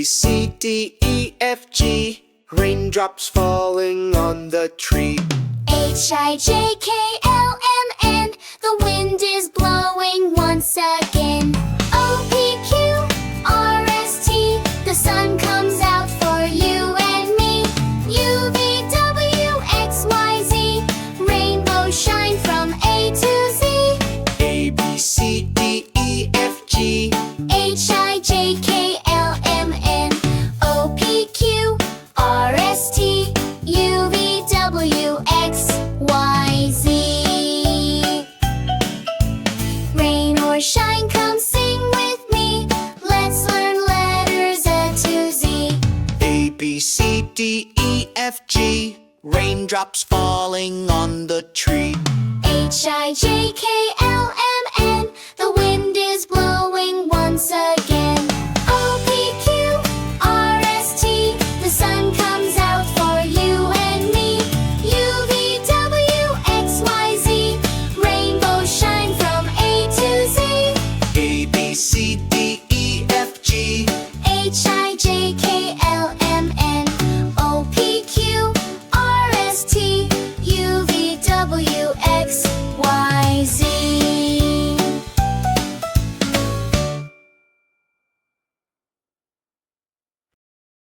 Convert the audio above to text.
C, D, E, F, G. Raindrops falling on the tree. H, I, J, K, L, M, N. The wind is blowing once again. O, P, Q, R, S, T. The sun comes out for you and me. U, V, W, X, Y, Z. Rainbows shine from A to Z. A, B, C, D, E, F, G. H, I, J, K, L, M, N. O, P, Q, R, S, T. U, V, W, X, Y, Z. Rain or shine, come sing with me. Let's learn letters A to Z. A, B, C, D, E, F, G. Raindrops falling on the tree. H, I, J, K, L, M, N. The wind is blowing once again. O, P, Q, R, S, T. The sun comes out for you and me. U, V, W, X, Y, Z. Rainbows shine from A to Z. A, B, C, D, E, F, G. H, I, J, K,